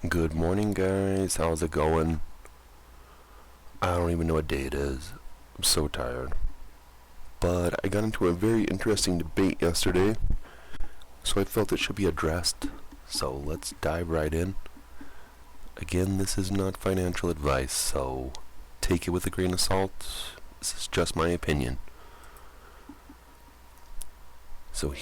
Good morning, guys. How's it going? I don't even know what day it is. I'm so tired. But I got into a very interesting debate yesterday, so I felt it should be addressed. So let's dive right in. Again, this is not financial advice, so take it with a grain of salt. This is just my opinion. So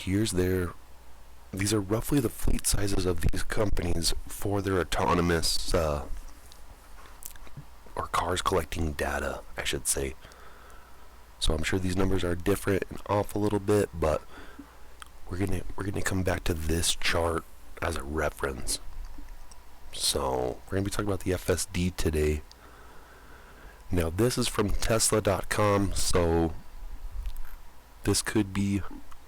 these are roughly the fleet sizes of these companies for their autonomous or cars collecting data, I should say. So I'm sure these numbers are different and off a little bit, but we're gonna come back to this chart as a reference. So we're gonna be talking about the FSD today. Now this is from TSLA.com, so this could be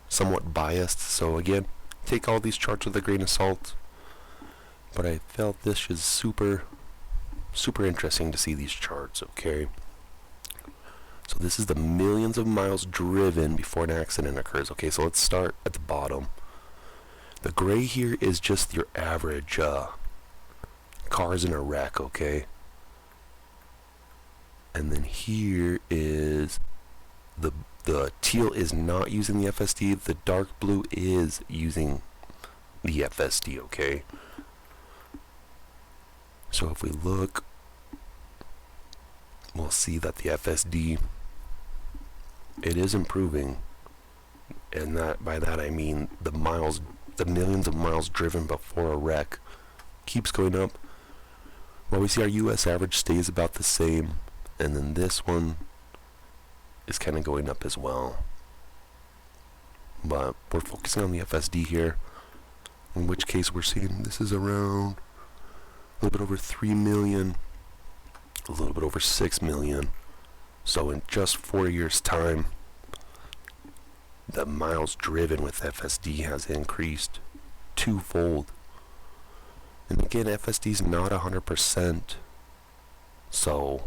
somewhat biased. So again, take all these charts with a grain of salt. But I felt this is super interesting to see these charts, okay? So this is the millions of miles driven before an accident occurs. Okay, so let's start at the bottom. The gray here is just your average cars in a wreck, okay? And then here is the teal is not using the FSD. The dark blue is using the FSD, okay? So if we look, we'll see that the FSD, it is improving, and by that I mean the millions of miles driven before a wreck keeps going up. While we see our US average stays about the same, and then this one is kind of going up as well. But we're focusing on the FSD here, in which case we're seeing this is around a little bit over 3 million, a little bit over 6 million. So in just 4 years' time, the miles driven with FSD has increased twofold. And again, FSD is not 100%, so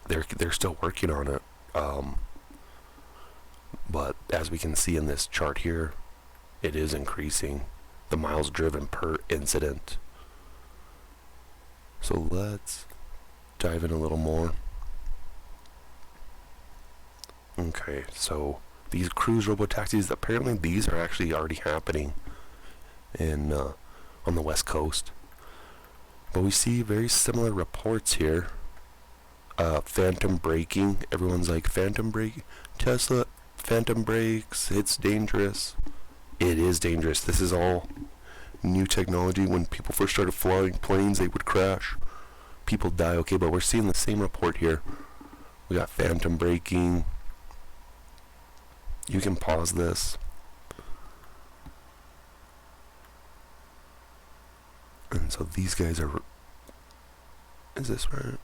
they're still working on it. But as we can see in this chart here, it is increasing the miles driven per incident. So let's dive in a little more. Okay, so these cruise robotaxis, apparently these are actually already happening in on the West Coast. But we see very similar reports here. Phantom braking. Everyone's like, phantom brake? Tesla, phantom brakes, it's dangerous. It is dangerous. This is all new technology. When people first started flying planes, they would crash. People die, okay, but we're seeing the same report here. We got phantom braking. You can pause this. And so these guys are... Is this right?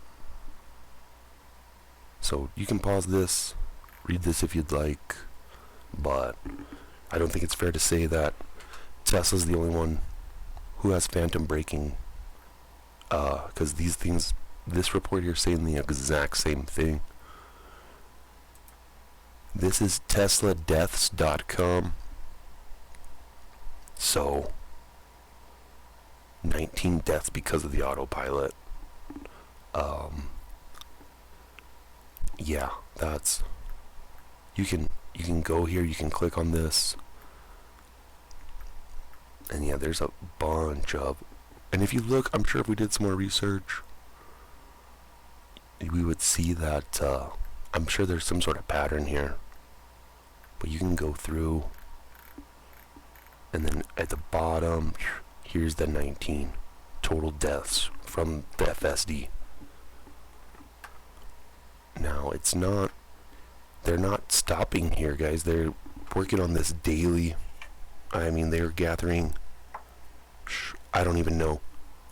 So you can pause this, read this if you'd like, but I don't think it's fair to say that Tesla's the only one who has phantom braking, because these things, this report here is saying the exact same thing. This is TeslaDeaths.com. So 19 deaths because of the autopilot. Yeah, that's, you can go here, you can click on this, and yeah, there's a bunch of, and if you look, I'm sure if we did some more research, we would see that I'm sure there's some sort of pattern here, but you can go through, and then at the bottom here's the 19 total deaths from the FSD. Now, they're not stopping here, guys. They're working on this daily. I mean, they're gathering, I don't even know,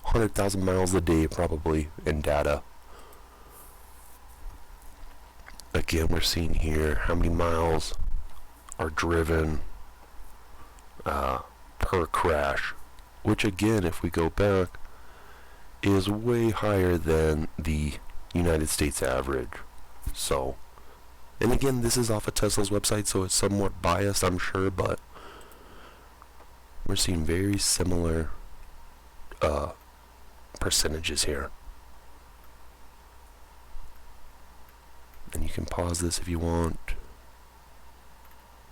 100,000 miles a day probably in data. Again, we're seeing here how many miles are driven per crash, which again, if we go back, is way higher than the United States average. So, and again, this is off of Tesla's website, so it's somewhat biased, I'm sure, but we're seeing very similar percentages here. And you can pause this if you want.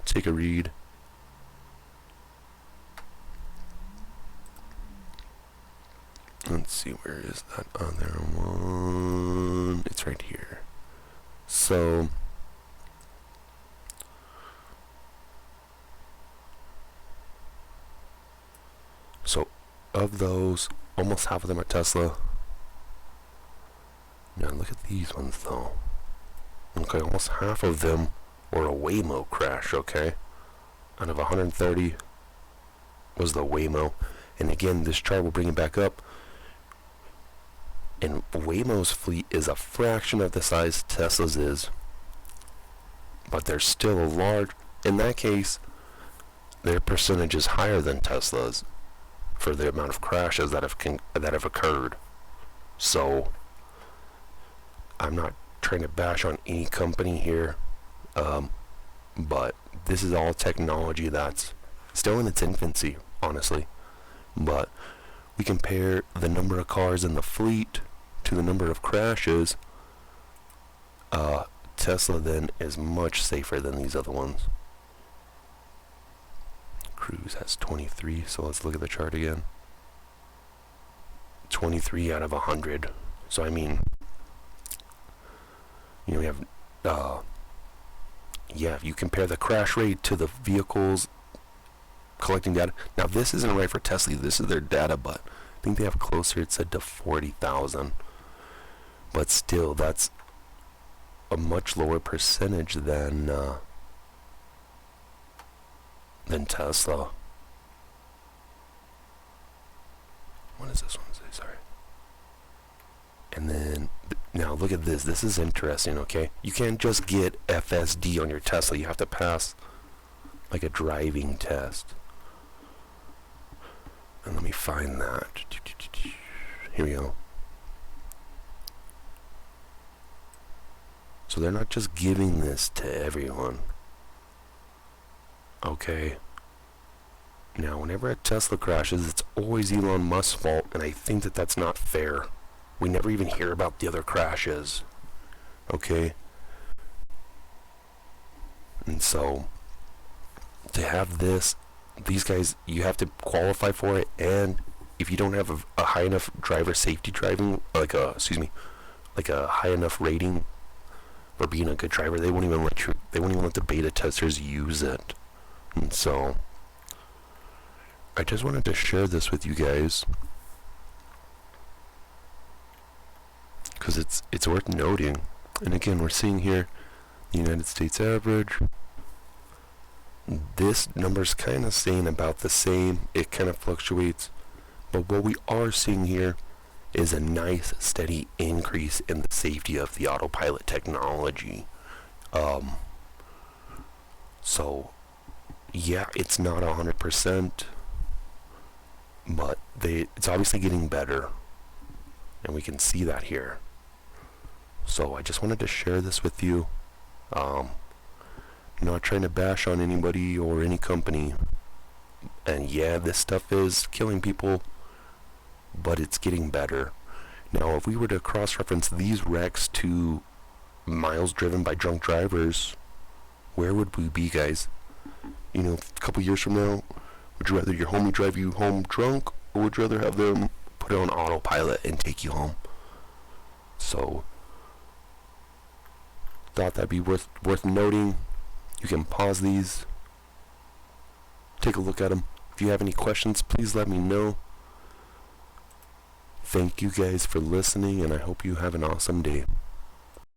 Take a read. Let's see, where is that other one? It's right here. So of those, almost half of them are Tesla. Now look at these ones though. Okay, almost half of them were a Waymo crash, okay? Out of 130 was the Waymo. And again, this chart will bring it back up. And Waymo's fleet is a fraction of the size Tesla's is. But they're still a large... In that case, their percentage is higher than Tesla's for the amount of crashes that have occurred. So, I'm not trying to bash on any company here, but this is all technology that's still in its infancy, honestly. But we compare the number of cars in the fleet to the number of crashes. Tesla then is much safer than these other ones. Cruise has 23, so let's look at the chart again. 23 out of 100. So I mean, you know, we have, if you compare the crash rate to the vehicles collecting data. Now this isn't right for Tesla, this is their data, but I think they have closer, it said, to 40,000. But still, that's a much lower percentage than Tesla. What does this one say? Sorry. And then, now look at this. This is interesting, okay? You can't just get FSD on your Tesla. You have to pass like a driving test. And let me find that. Here we go. So they're not just giving this to everyone. Okay. Now, whenever a Tesla crashes, it's always Elon Musk's fault, and I think that that's not fair. We never even hear about the other crashes. Okay? And so, to have this, these guys, you have to qualify for it, and if you don't have a high enough driver safety driving, like a high enough rating for being a good driver, they won't even let the beta testers use it. And so, I just wanted to share this with you guys, because it's worth noting. And again, we're seeing here the United States average. This number's kind of staying about the same. It kind of fluctuates, but what we are seeing here is a nice steady increase in the safety of the autopilot technology. So yeah, it's not 100%, but it's obviously getting better, and we can see that here. So I just wanted to share this with you. Not trying to bash on anybody or any company, and yeah, this stuff is killing people, but it's getting better. Now, if we were to cross-reference these wrecks to miles driven by drunk drivers, where would we be, guys? You know, a couple years from now, would you rather your homie drive you home drunk, or would you rather have them put it on autopilot and take you home? So, thought that'd be worth noting. You can pause these, take a look at them. If you have any questions, please let me know. Thank you guys for listening, and I hope you have an awesome day.